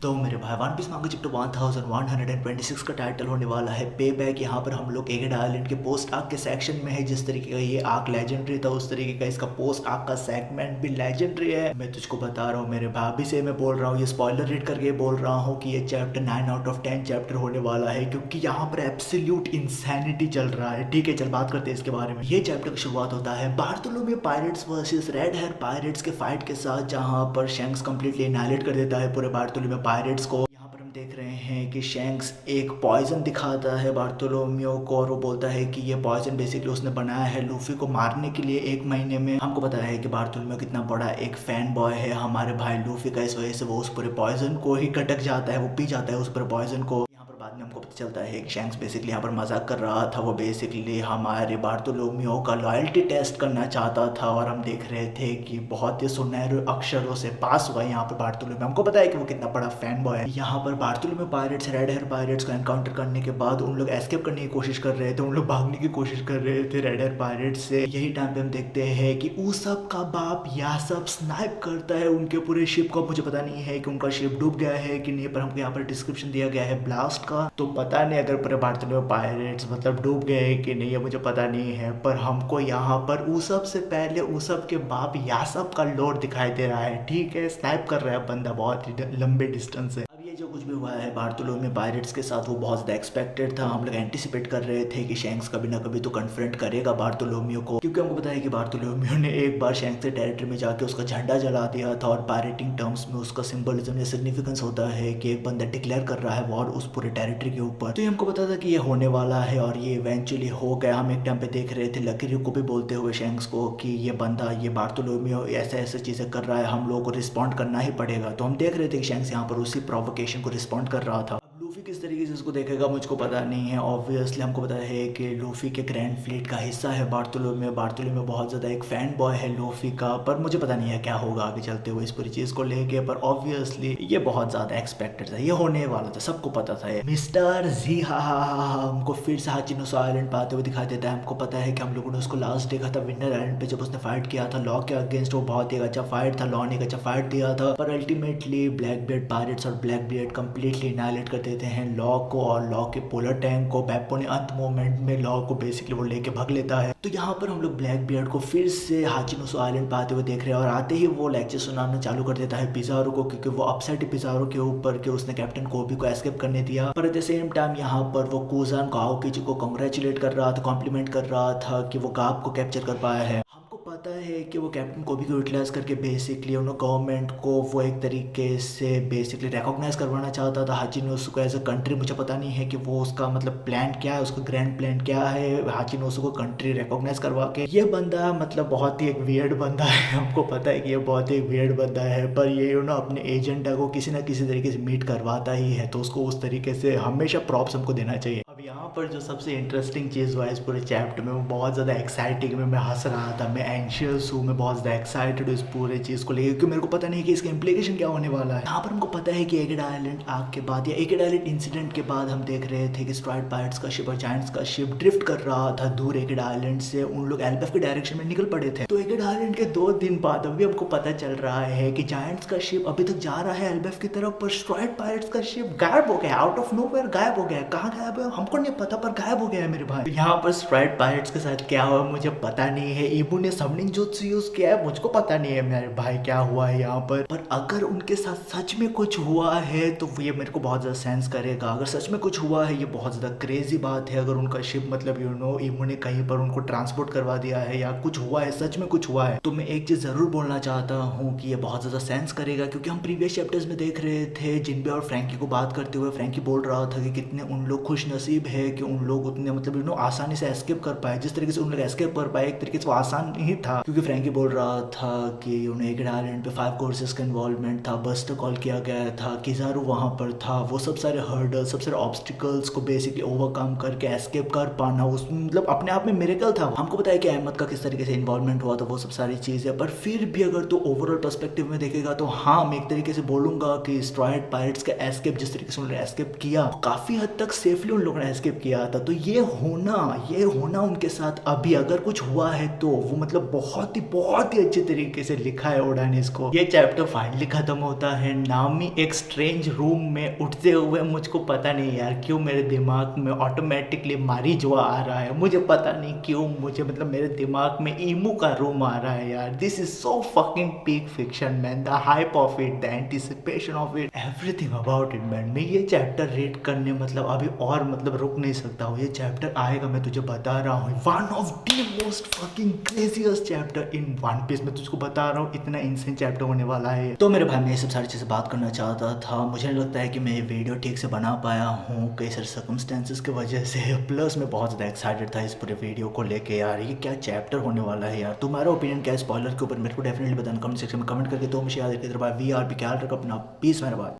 तो मेरे भाई वन पीस मांगा चैप्टर 1126 का टाइटल होने वाला है पे बैक। यहाँ पर हम लोग एगेड आइलैंड के पोस्ट आर्क के सेक्शन में है। जिस तरीके का ये आर्क लेजेंडरी था उस तरीके का इसका पोस्ट आर्क का सेगमेंट भी लेजेंडरी है। मैं तुझको बता रहा हूँ मेरे भाभी से मैं बोल रहा हूँ, ये स्पॉइलर रीड करके बोल रहा हूँ कि ये चैप्टर 9 आउट ऑफ 10 चैप्टर होने वाला है, क्योंकि यहाँ पर एब्सोल्यूट इंसैनिटी चल रहा है। ठीक है, चल बात करते हैं इसके बारे में। ये चैप्टर की शुरुआत होता है Bartholomew Pirates versus Red Hair Pirates के फाइट के साथ, जहाँ पर शैंक्स कंप्लीटली एनाइलेट कर देता है पूरे बार्थोलोम्यू पायरेट्स को। देख रहे हैं कि शैंक्स एक पॉइजन दिखाता है बार्थोलोम्यू को और वो बोलता है कि ये पॉइजन बेसिकली उसने बनाया है लूफी को मारने के लिए 1 महीने में। हमको पता है कि बार्थोलोम्यू कितना बड़ा एक फैन बॉय है हमारे भाई लूफी का, इस वजह से वो उस पूरे पॉइजन को ही कटक जाता है, वो पी जाता है उस पूरे पॉइजन को। बाद में हमको पता चलता है कि शैंक्स बेसिकली यहाँ पर मजाक कर रहा था, वो बेसिकली हमारे बार्थोलोम्यू का लॉयल्टी टेस्ट करना चाहता था और हम देख रहे थे कि बहुत ही सुनहरे अक्षरों से पास हुआ यहाँ पर बार्थोलोम्यू। हमको पता है कि वो कितना बड़ा फैन बॉय है। यहाँ पर Bartholomew Pirates Red Hair Pirates को एनकाउंटर करने के बाद उन लोग एस्केप करने की कोशिश कर रहे थे, उन लोग भागने की कोशिश कर रहे थे रेड हेयर पायरेट्स से। यही टाइम पे हम देखते हैं कि ऊसब का बाप यासब स्नाइप करता है उनके पूरे शिप को। मुझे पता नहीं है कि उनका शिप डूब गया है कि नहीं, पर हमको यहाँ पर डिस्क्रिप्शन दिया गया है ब्लास्ट का, तो पता नहीं अगर पूरे बार्थोलोम्यू पायरेट्स मतलब डूब गए हैं कि नहीं, मुझे पता नहीं है। पर हमको यहाँ पर ऊसब से पहले ऊसब के बाप यासब का लोड दिखाई दे रहा है। ठीक है, स्नाइप कर रहा है बंदा बहुत ही लंबे डिस्टेंस से। अब ये जो कुछ भी हुआ है बार्थोलोम्यू पायरेट्स के साथ वो बहुत ज़्यादा एक्सपेक्टेड था। हम लोग एंटिसिपेट कर रहे थे कि शैंक्स कभी ना कभी तो कन्फ्रंट करेगा बार्थोलोम्यू को, क्योंकि हमको पता है कि बार्थोलोम्यू ने एक बार शैंक्स के टेरिटरी में जाके उसका झंडा जला दिया था और पायरेटिंग टर्म्स में उसका सिंबलिज्म या सिग्निफिकेंस होता है कि एक बंदा डिक्लेयर कर रहा है वॉर उस पूरे टेरिटरी के ऊपर। तो ये हमको पता था कि ये होने वाला है और ये इवेंचुअली हो गया। हम एक टाइम पे देख रहे थे लकी रियो को भी बोलते हुए शैंक्स को कि ये बंदा ये बार्थोलोम्यू ऐसे ऐसे चीज़ें कर रहा है, हम लोगों को रिस्पॉन्ड करना ही पड़ेगा। तो हम देख रहे थे कि शैंक्स यहाँ पर उसी प्रोवोकेशन को रिस्पॉन्ड कर रहा था। लूफी किस तरीके से इसको देखेगा मुझको पता नहीं है। ऑब्वियसली हमको पता है कि लूफी के ग्रैंड फ्लीट का हिस्सा है बार्थोलोम्यू। बार्थोलोम्यू बहुत ज़्यादा एक फैन बॉय है लूफी का, पर मुझे पता नहीं है क्या होगा आगे चलते हुए इस पूरी चीज़ को लेके। पर ऑब्वियसली ये बहुत ज़्यादा एक्सपेक्टेड था, ये होने वाला था, सबको पता था। मिस्टर जी हमको फिर से हाचिनोसु आइलैंड पे आते हुए दिखाई देता है। हमको पता है कि हम लोगों ने उसको लास्ट देखा था विंटर आइलैंड पे जब उसने फाइट किया था लॉ के अगेंस्ट। वो बहुत ही अच्छा फाइट था, लॉ ने एक अच्छा फाइट दिया था, पर अल्टीमेटली ब्लैक बियर्ड पायरेट्स और ब्लैक बियर्ड कंप्लीटली एनाइलेट कर देते हैं लॉ को और लॉ के पोलर टैंक को। बैप्पो ने अंत मोमेंट में लॉ को बेसिकली वो लेके भाग लेता है। तो यहाँ पर हम लोग ब्लैक बियर्ड को फिर से हाचिनोसु आइलैंड पे आते हुए देख रहे हैं और आते ही वो लेक्चर सुनाना चालू कर देता है पिज़ारो को, क्योंकि वो अपसेट है पिज़ारो के ऊपर कि उसने कैप्टन कोबी को एस्केप करने दिया। पर एट द सेम टाइम यहाँ पर वो कुजान को आओकिची को कांग्रेचुलेट कर रहा था, कॉम्प्लीमेंट कर रहा था कि वो गाप को कैप्चर कर पाया है। पता है कि वो कैप्टन कोबी को यूटिलाइज करके बेसिकली उन्होंने गवर्नमेंट को वो एक तरीके से बेसिकली रिकॉग्नाइज करवाना चाहता था हाचिनोसु को एज अ कंट्री। मुझे पता नहीं है कि वो उसका मतलब प्लान क्या है, उसका ग्रैंड प्लान क्या है हाचिनोसु को कंट्री रिकॉग्नाइज करवा के। ये बंदा मतलब बहुत ही एक वियर्ड बंदा है, हमको पता है कि ये बहुत ही एक वियर्ड बंदा है, पर ये अपने एजेंडा को किसी ना किसी तरीके से मीट करवाता ही है, तो उसको उस तरीके से हमेशा प्रॉप्स हमको देना चाहिए। अब यहाँ पर जो सबसे इंटरेस्टिंग चीज़ हुआ इस पूरे चैप्टर में वो बहुत ज़्यादा एक्साइटिंग में मैं हंस रहा था, मैं एंशियस हूँ, मैं बहुत ज़्यादा एक्साइटेड हूँ इस पूरे चीज़ को लेकर, क्योंकि मेरे को पता नहीं कि इसका इम्प्लीकेशन क्या होने वाला है। यहाँ पर हमको पता है कि एगेड आइलैंड आग के बाद या एगेड आइलैंड इंसिडेंट के बाद हम देख रहे थे कि स्ट्राइड पायरेट्स का शिप और जायंट्स का शिप ड्रिफ्ट कर रहा था दूर एगेड आइलैंड से। उन लोग एल्बफ के डायरेक्शन में निकल पड़े थे। तो एगेड आइलैंड के 2 दिन बाद अभी हमको पता चल रहा है कि जायंट्स का शिप अभी तक जा रहा है एल्बफ की तरफ, पर स्ट्राइड पायरेट्स का शिप गायब हो गया, आउट ऑफ नोवेयर गायब हो गया। कहाँ गायब है हमको नहीं पता, पर गायब हो गया है मेरे भाई। तो यहाँ पर स्ट्राइड पायरेट्स के साथ क्या हुआ मुझे पता नहीं है। इबू ने समनिंग जुत्सु यूज किया है, मुझको पता नहीं है मेरे भाई क्या हुआ है यहाँ पर अगर उनके साथ सच में कुछ हुआ है तो ये मेरे को बहुत ज्यादा सेंस करेगा। अगर सच में कुछ हुआ है ये बहुत ज्यादा क्रेजी बात है। अगर उनका शिप मतलब इबू ने कहीं पर उनको ट्रांसपोर्ट करवा दिया है या कुछ हुआ है, सच में कुछ हुआ है, तो मैं एक चीज जरूर बोलना चाहता हूँ कि ये बहुत ज्यादा सेंस करेगा, क्योंकि हम प्रीवियस चैप्टर्स में देख रहे थे जिनबे और फ्रैंकी को बात करते हुए फ्रैंकी बोल रहा था कि कितने उन लोग खुश नसीब है कि उन लोग उतने मतलब आसानी से एस्केप कर पाए। जिस तरीके से उन लोग एस्केप कर पाए एक तरीके से वो आसान ही था, क्योंकि फ्रैंकी बोल रहा था कि उन्हें एगेड आइलैंड पे 5 कोर्सेज का इन्वॉल्वमेंट था, बस्टर कॉल किया गया था, किजारू वहाँ पर था, वो सब सारे हर्डल्स सब सारे ऑब्स्टिकल्स को बेसिकली ओवरकम करके एस्केप कर पाना उस मतलब अपने आप में मिरेकल था। हमको पता है कि अहमद का किस तरीके से इन्वॉल्वमेंट हुआ था, वो सब सारी चीज़ें, पर फिर भी अगर तो ओवरऑल पर्सपेक्टिव में देखेगा तो हाँ मैं एक तरीके से बोलूंगा कि स्ट्राइड पायरेट्स का एस्केप जिस तरीके से उन्होंने एस्केप किया काफ़ी हद तक सेफली उन लोगों ने एस्केप स्किप किया था। तो ये होना उनके साथ अभी अगर कुछ हुआ है तो वो मतलब बहुत ही अच्छे तरीके से लिखा है ओडा ने इसको। ये चैप्टर फाइनली खत्म होता है। नामी एक स्ट्रेंज रूम में उठते हुए, मुझको पता नहीं यार क्यों मेरे दिमाग में ऑटोमेटिकली मारीजुआ आ रहा है, मुझे पता नहीं क्यों, मुझे मतलब मेरे दिमाग में ईमू का रूम आ रहा है यार। This is so fucking peak fiction man, the hype of it, the anticipation of it, everything about it man. मैं ये चैप्टर रीड करने मतलब अभी और मतलब रुक नहीं सकता हूँ। ये चैप्टर आएगा, मैं तुझे बता रहा हूँ, one of the most fucking craziest chapter in One Piece. मैं तुझको बता रहा हूँ इतना इंसेंट चैप्टर होने वाला है। तो मेरे भाई मैं ये सब सारी चीज़ें बात करना चाहता था। मुझे नहीं लगता है कि मैं ये वीडियो ठीक से बना पाया हूँ कई सारे सर्कमस्टेंसेस की वजह से। प्लस मैं बहुत ज़्यादा एक्साइटेड था इस पूरे वीडियो को लेके यार, ये क्या चैप्टर होने वाला है यार। तुम्हारा ओपिनियन क्या है स्पॉइलर के ऊपर, मेरे को डेफिनेटली बताना कमेंट सेक्शन में कमेंट करके। तो मुझे याद रखिए वी आर भी ख्याल रखो अपना, पीस मेरे भाई।